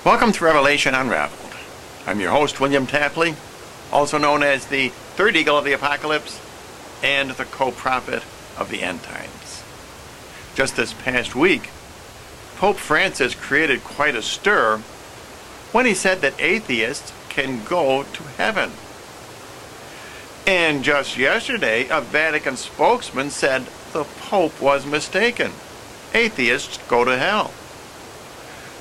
Welcome to Revelation Unraveled. I'm your host, William Tapley, also known as the third eagle of the apocalypse and the co-prophet of the end times. Just this past week, Pope Francis created quite a stir when he said that atheists can go to heaven. And just yesterday, a Vatican spokesman said the Pope was mistaken. Atheists go to hell.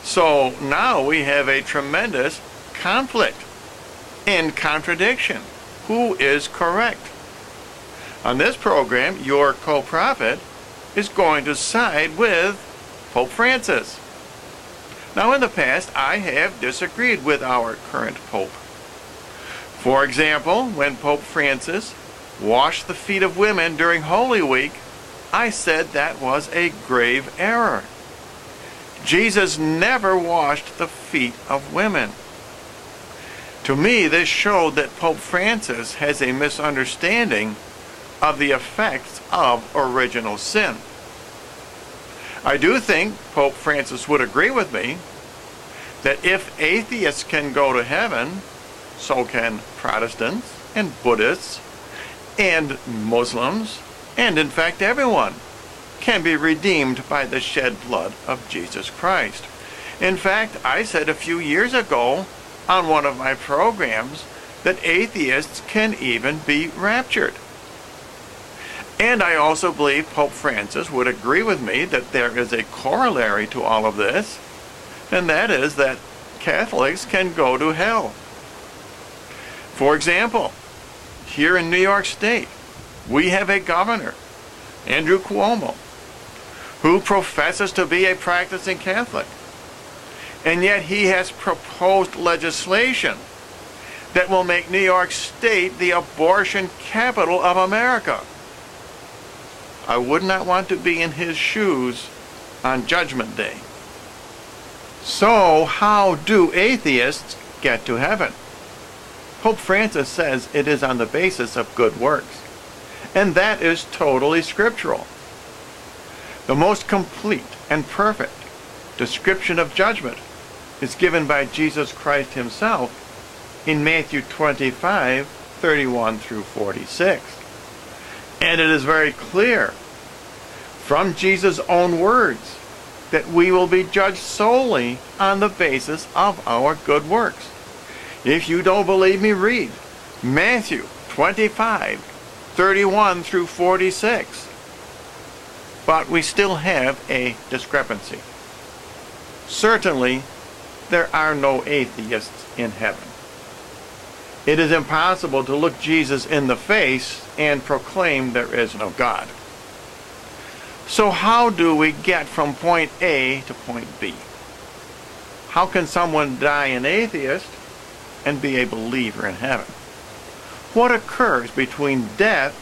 So now we have a tremendous conflict and contradiction. Who is correct? On this program, your co-prophet is going to side with Pope Francis. Now in the past, I have disagreed with our current Pope. For example, when Pope Francis washed the feet of women during Holy Week, I said that was a grave error. Jesus never washed the feet of women. To me, this showed that Pope Francis has a misunderstanding of the effects of original sin. I do think Pope Francis would agree with me that if atheists can go to heaven, so can Protestants and Buddhists and Muslims, and in fact everyone can be redeemed by the shed blood of Jesus Christ. In fact, I said a few years ago on one of my programs that atheists can even be raptured. And I also believe Pope Francis would agree with me that there is a corollary to all of this, and that is that Catholics can go to hell. For example, here in New York State, we have a governor, Andrew Cuomo, who professes to be a practicing Catholic. And yet he has proposed legislation that will make New York State the abortion capital of America. I would not want to be in his shoes on Judgment Day. So how do atheists get to heaven? Pope Francis says it is on the basis of good works. And that is totally scriptural. The most complete and perfect description of judgment is given by Jesus Christ himself in Matthew 25:31 through 46. And it is very clear from Jesus' own words that we will be judged solely on the basis of our good works. If you don't believe me, read Matthew 25:31 through 46. But we still have a discrepancy. Certainly, there are no atheists in heaven. It is impossible to look Jesus in the face and proclaim there is no God. So how do we get from point A to point B? How can someone die an atheist and be a believer in heaven? What occurs between death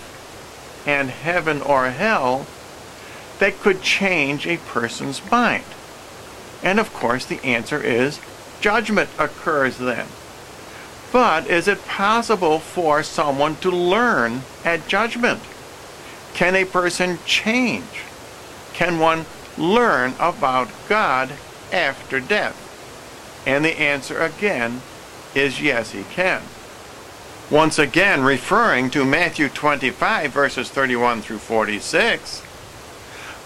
and heaven or hell that could change a person's mind? And of course the answer is judgment occurs then. But is it possible for someone to learn at judgment? Can a person change? Can one learn about God after death? And the answer again is yes, he can. Once again, referring to Matthew 25 verses 31 through 46,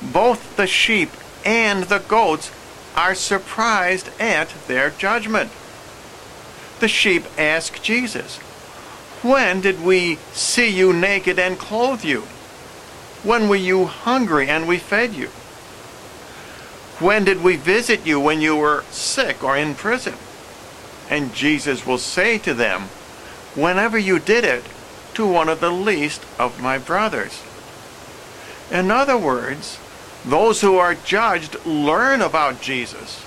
both the sheep and the goats are surprised at their judgment. The sheep ask Jesus, "When did we see you naked and clothe you? When were you hungry and we fed you? When did we visit you when you were sick or in prison?" And Jesus will say to them, "Whenever you did it to one of the least of my brothers." In other words, those who are judged learn about Jesus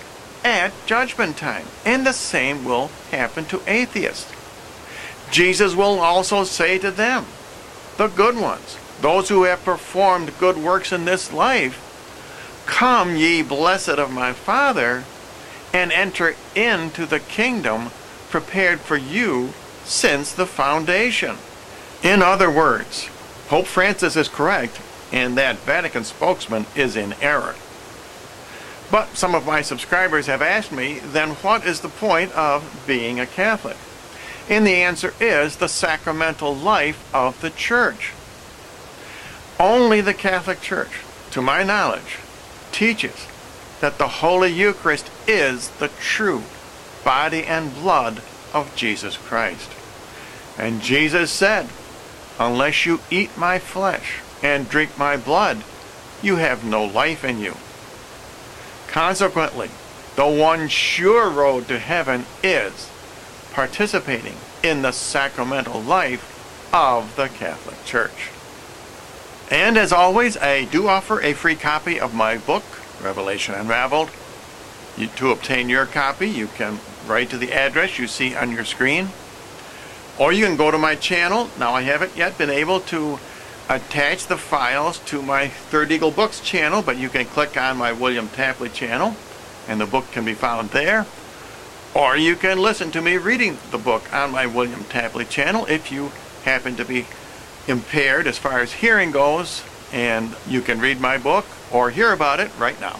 at judgment time, and the same will happen to atheists. Jesus will also say to them, the good ones, those who have performed good works in this life, "Come, ye blessed of my Father, and enter into the kingdom prepared for you since the foundation." In other words, Pope Francis is correct, and that Vatican spokesman is in error. But some of my subscribers have asked me, then what is the point of being a Catholic? And the answer is the sacramental life of the Church. Only the Catholic Church, to my knowledge, teaches that the Holy Eucharist is the true body and blood of Jesus Christ. And Jesus said, unless you eat my flesh and drink my blood, you have no life in you. Consequently, the one sure road to heaven is participating in the sacramental life of the Catholic Church. And as always, I do offer a free copy of my book, Revelation Unraveled. To obtain your copy, you can write to the address you see on your screen. Or you can go to my channel. Now, I haven't yet been able to attach the files to my Third Eagle Books channel, but you can click on my William Tapley channel, and the book can be found there. Or you can listen to me reading the book on my William Tapley channel if you happen to be impaired as far as hearing goes, and you can read my book or hear about it right now.